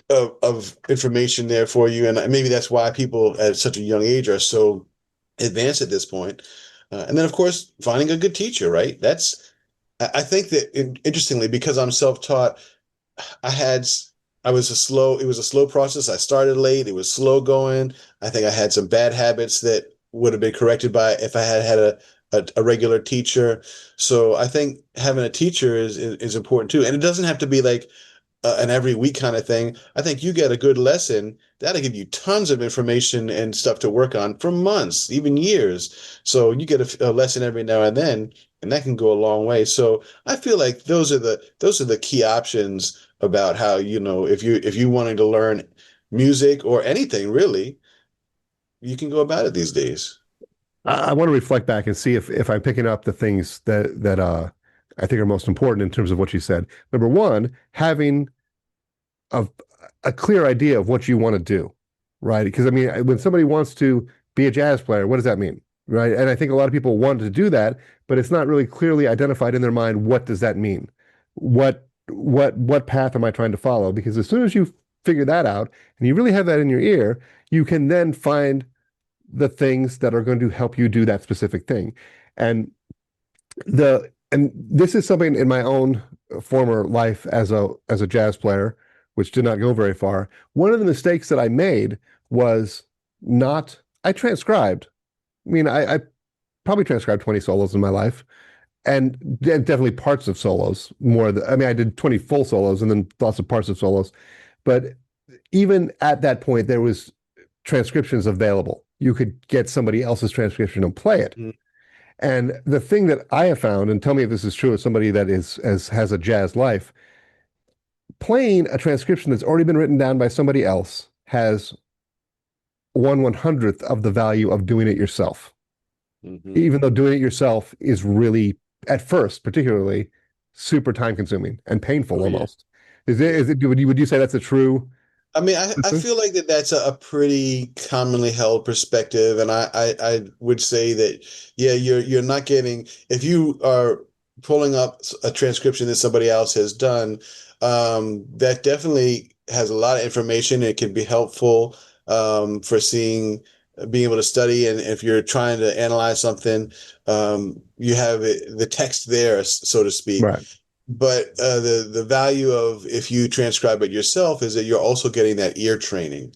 of information there for you. And maybe that's why people at such a young age are so advanced at this point. And then, of course, finding a good teacher, right? I think that interestingly, because I'm self-taught, I had, it was a slow process. I started late. It was slow going. I think I had some bad habits that would have been corrected by if I had a regular teacher. So I think having a teacher is important too. And it doesn't have to be like an every week kind of thing. I think you get a good lesson that'll give you tons of information and stuff to work on for months, even years. So you get a lesson every now and then, and that can go a long way. So I feel like those are the key options about how, if you wanted to learn music or anything really, you can go about it these days. I want to reflect back and see if I'm picking up the things that I think are most important in terms of what you said. Number one, having a a clear idea of what you want to do, right? Because I mean, when somebody wants to be a jazz player, what does that mean, right? And I think a lot of people want to do that, but it's not really clearly identified in their mind. What does that mean? What path am I trying to follow? Because as soon as you figure that out and you really have that in your ear, you can then find the things that are going to help you do that specific thing. And and this is something in my own former life as a jazz player, which did not go very far. One of the mistakes that I made was not I transcribed. I mean, I probably transcribed 20 solos in my life, and definitely parts of solos more. I mean, I did 20 full solos and then lots of parts of solos. But even at that point, there was transcriptions available. You could get somebody else's transcription and play it. Mm. And the thing that I have found, and tell me if this is true as somebody that has a jazz life, playing a transcription that's already been written down by somebody else has 1/100th of the value of doing it yourself. Mhm. Even though doing it yourself is really, at first, particularly, super time consuming and painful Oh yeah. almost. Would you say that's a true I mean, I thing? feel like that's a pretty commonly held perspective, and I would say that yeah, you're not getting if you are pulling up a transcription that somebody else has done, that definitely has a lot of information. It can be helpful for being able to study, and if you're trying to analyze something, you have the text there, so to speak. Right, But the value of if you transcribe it yourself is that you're also getting that ear training,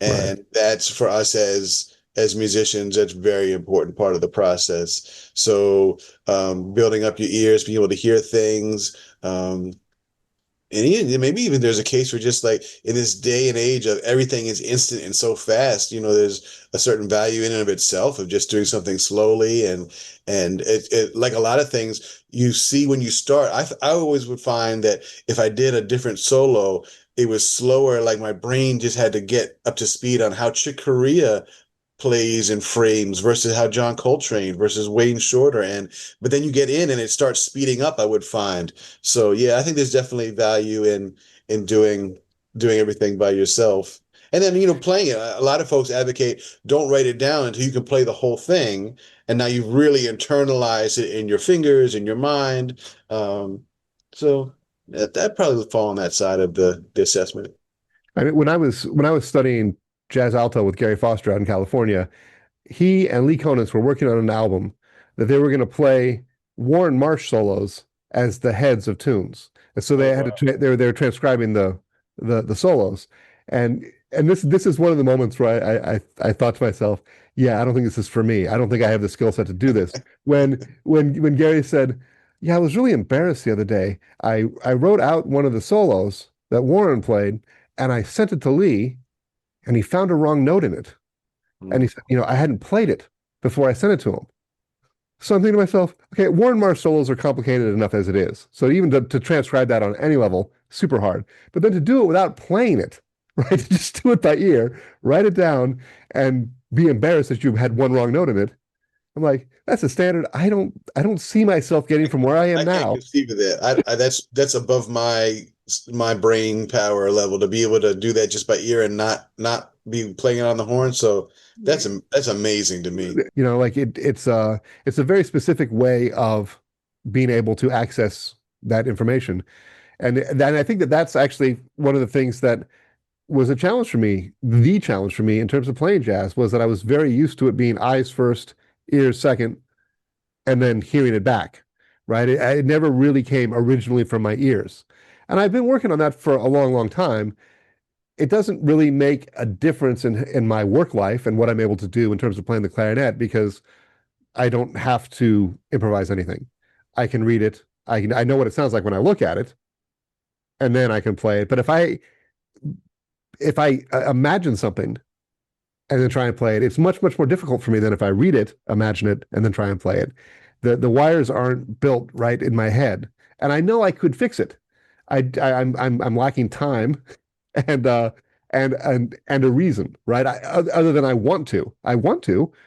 right. and that's for us as musicians, that's a very important part of the process. So building up your ears, being able to hear things, and even, maybe even there's a case where just like in this day and age of everything is instant and so fast, there's a certain value in and of itself of just doing something slowly and it like a lot of things you see when you start. I always would find that if I did a different solo, it was slower. Like my brain just had to get up to speed on how Chick Corea plays and frames versus how John Coltrane versus Wayne Shorter but then you get in and it starts speeding up, I would find. So yeah, I think there's definitely value in doing everything by yourself. And then playing it. A lot of folks advocate don't write it down until you can play the whole thing, and now you've really internalized it in your fingers, in your mind. So that probably would fall on that side of the assessment. I mean, when I was studying jazz alto with Gary Foster out in California, he and Lee Konitz were working on an album that they were going to play Warren Marsh solos as the heads of tunes. And so Oh they had to wow. they were transcribing the solos. And this is one of the moments where I thought to myself, yeah, I don't think this is for me. I don't think I have the skill set to do this. When Gary said, yeah, I was really embarrassed the other day. I wrote out one of the solos that Warren played and I sent it to Lee and he found a wrong note in it. And he Mm. said, I hadn't played it before I sent it to him. So I'm thinking to myself, okay, Warren Marsh solos are complicated enough as it is. So even to transcribe that on any level, super hard. But then to do it without playing it, right? To just do it by ear, write it down, and be embarrassed that you had one wrong note in it. I'm like, that's a standard. I don't see myself getting from where I am I can't now. conceive of that. That's above my brain power level to be able to do that just by ear and not be playing it on the horn. So that's amazing to me. Like it's a very specific way of being able to access that information. And then I think that that's actually one of the things that was a challenge for me. The challenge for me in terms of playing jazz was that I was very used to it being eyes first, ears second, and then hearing it back, right? It never really came originally from my ears. And I've been working on that for a long, long time. It doesn't really make a difference in my work life and what I'm able to do in terms of playing the clarinet because I don't have to improvise anything. I can read it. I know what it sounds like when I look at it, and then I can play it. But if I imagine something and then try and play it, it's much, much more difficult for me than if I read it, imagine it, and then try and play it. The wires aren't built right in my head, and I know I could fix it. I'm lacking time, and and a reason, right? Other than I want to,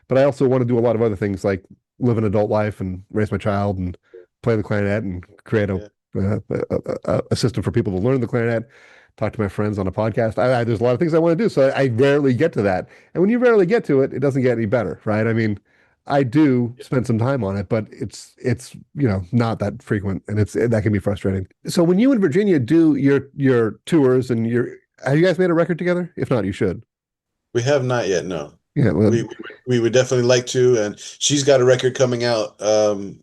but I also want to do a lot of other things like live an adult life and raise my child and play the clarinet and create Yeah. a system for people to learn the clarinet, talk to my friends on a podcast. There's a lot of things I want to do, so I rarely get to that. And when you rarely get to it, it doesn't get any better, right? I mean, I do spend some time on it, but it's not that frequent, and that can be frustrating. So when you and Virginia do your tours and your have you guys made a record together? If not, you should. We have not yet, no. Yeah, well, We would definitely like to, and she's got a record coming out.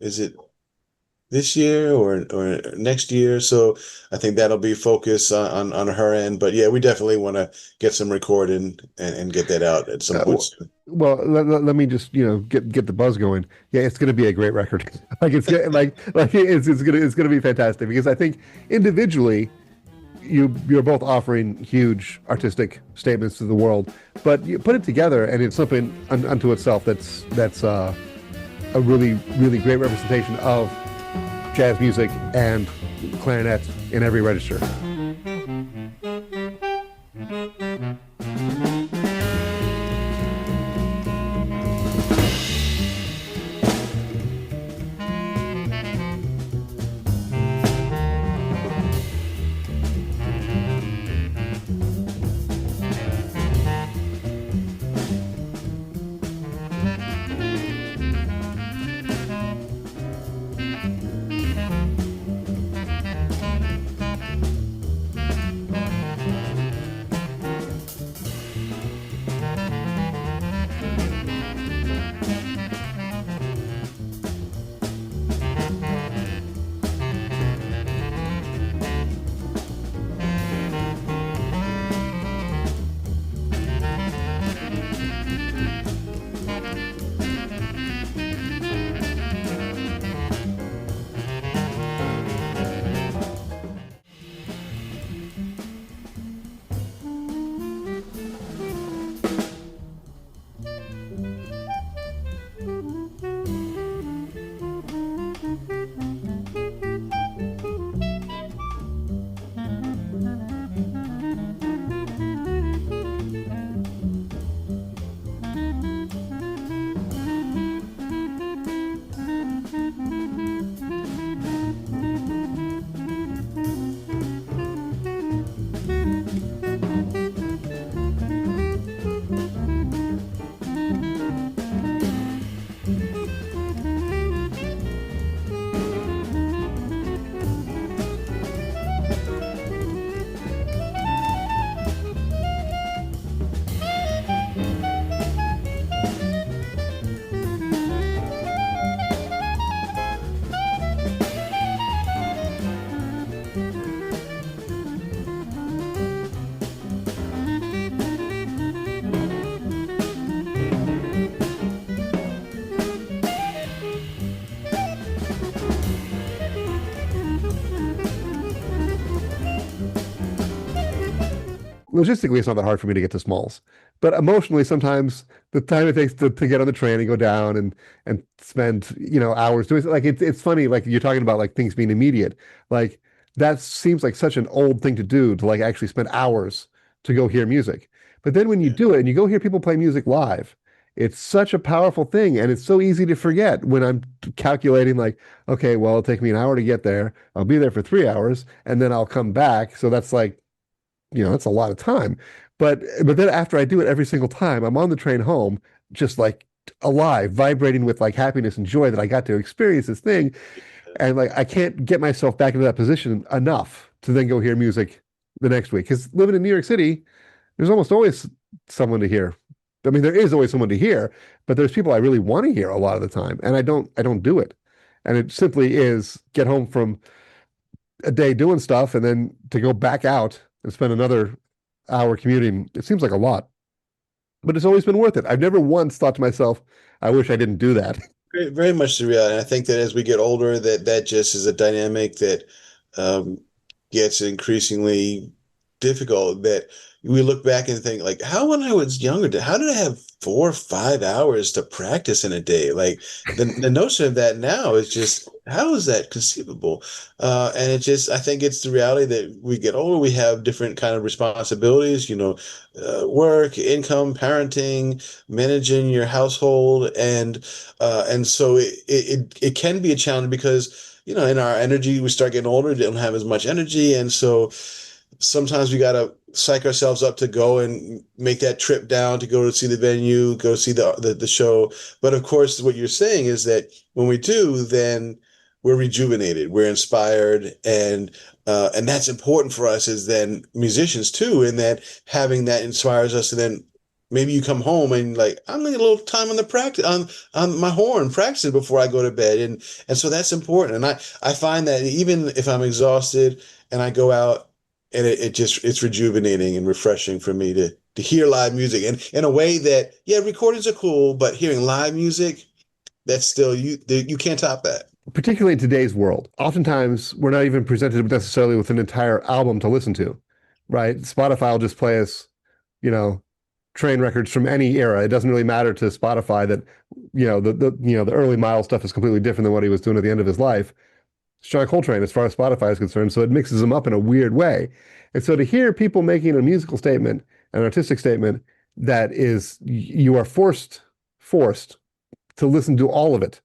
Is it this year or next year? So I think that'll be focus on her end. But yeah, we definitely want to get some recording and get that out at some point well, soon. let me just get the buzz going. Yeah, it's going to be a great record. It's going to be fantastic because I think individually you're both offering huge artistic statements to the world, but you put it together and it's something unto itself that's a really great representation of jazz music and clarinet in every register. Logistically, it's not that hard for me to get to Smalls, but emotionally, sometimes the time it takes to get on the train and go down and spend hours doing like it's funny like you're talking about like things being immediate like that seems like such an old thing to do to like actually spend hours to go hear music. But then when you Yeah. do it and you go hear people play music live, it's such a powerful thing and it's so easy to forget when I'm calculating like, okay, well, it'll take me an hour to get there. I'll be there for 3 hours and then I'll come back. So that's like that's a lot of time. But then after I do it every single time, I'm on the train home, just like alive, vibrating with like happiness and joy that I got to experience this thing. And like I can't get myself back into that position enough to then go hear music the next week. Because living in New York City, there's almost always someone to hear. I mean, there is always someone to hear, but there's people I really want to hear a lot of the time, and I don't do it. And it simply is get home from a day doing stuff and then to go back out and spend another hour commuting. It seems like a lot, but it's always been worth it. I've never once thought to myself, I wish I didn't do that. Very, very much the reality. And I think that as we get older, that just is a dynamic that um, gets increasingly difficult that we look back and think like, how when I was younger, how did I have 4 or 5 hours to practice in a day? Like the notion of that now is just, how is that conceivable? And it just, I think it's the reality that we get older, we have different kind of responsibilities, work, income, parenting, managing your household, and so it can be a challenge because in our energy, we start getting older, don't have as much energy, and so sometimes we got to psych ourselves up to go and make that trip down to go to see the venue, go see the show. But of course, what you're saying is that when we do, then we're rejuvenated, we're inspired, and that's important for us as then musicians too. And that having that inspires us, and then maybe you come home and like, I'm gonna get a little time on the practice on my horn, practicing before I go to bed, and so that's important. And I find that even if I'm exhausted and I go out, and it's rejuvenating and refreshing for me to hear live music, and in a way that, yeah, recordings are cool, but hearing live music, that's still, you can't top that. Particularly in today's world, oftentimes we're not even presented necessarily with an entire album to listen to, right? Spotify will just play us, train records from any era. It doesn't really matter to Spotify that, the early Miles stuff is completely different than what he was doing at the end of his life. It's John Coltrane, as far as Spotify is concerned, so it mixes them up in a weird way. And so to hear people making a musical statement, an artistic statement, that is, you are forced to listen to all of it,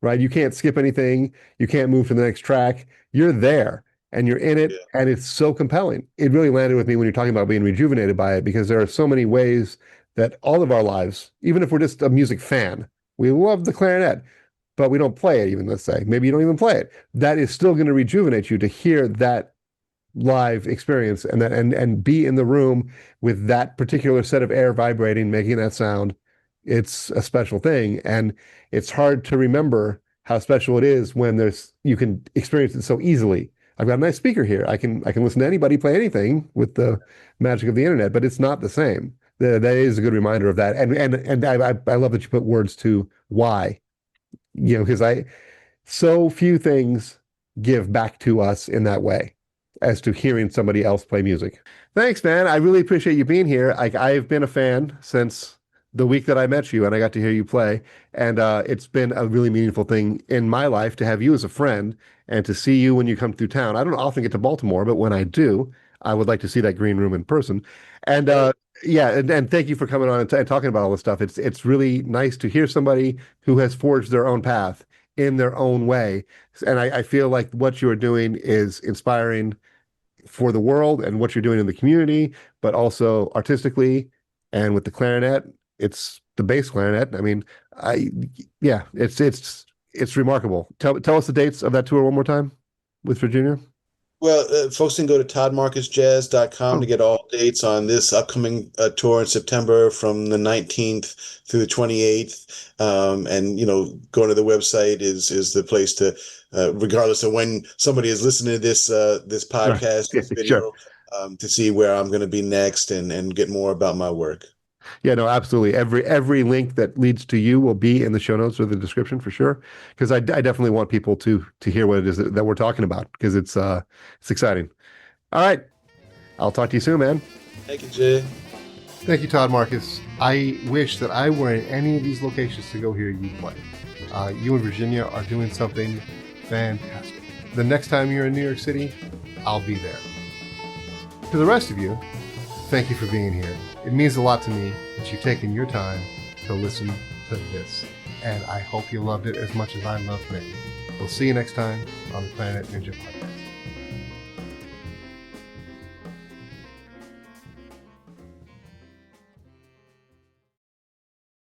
right? You can't skip anything. You can't move to the next track. You're there and you're in it, and it's so compelling. It really landed with me when you're talking about being rejuvenated by it, because there are so many ways that all of our lives, even if we're just a music fan, we love the clarinet, but we don't play it even, let's say. Maybe you don't even play it. That is still going to rejuvenate you to hear that live experience and be in the room with that particular set of air vibrating, making that sound. It's a special thing. And it's hard to remember how special it is when you can experience it so easily. I've got a nice speaker here. I can listen to anybody play anything with the magic of the internet, but it's not the same. That is a good reminder of that. And I love that you put words to why. Because so few things give back to us in that way as to hearing somebody else play music. Thanks, man. I really appreciate you being here. I've been a fan since the week that I met you and I got to hear you play. And it's been a really meaningful thing in my life to have you as a friend and to see you when you come through town. I don't often get to Baltimore, but when I do, I would like to see that green room in person. And yeah, and thank you for coming on and talking about all this stuff. It's really nice to hear somebody who has forged their own path in their own way. And I feel like what you're doing is inspiring for the world and what you're doing in the community, but also artistically and with the clarinet. It's the bass clarinet. I mean, yeah, it's remarkable. Tell us the dates of that tour one more time with Virginia. Well, folks can go to toddmarcusjazz.com Oh, to get all dates on this upcoming tour in September from the 19th through the 28th. And, going to the website is the place to, regardless of when somebody is listening to this podcast, this video, sure. to see where I'm going to be next and get more about my work. Yeah, no, absolutely. Every link that leads to you will be in the show notes or the description for sure. Because I definitely want people to hear what it is that we're talking about, because it's exciting. All right, I'll talk to you soon, man. Thank you, Jay. Thank you, Todd Marcus. I wish that I were in any of these locations to go hear you play. You and Virginia are doing something fantastic. The next time you're in New York City, I'll be there. To the rest of you, thank you for being here. It means a lot to me that you've taken your time to listen to this, and I hope you loved it as much as I loved it. We'll see you next time on the Clarinet Ninja Podcast.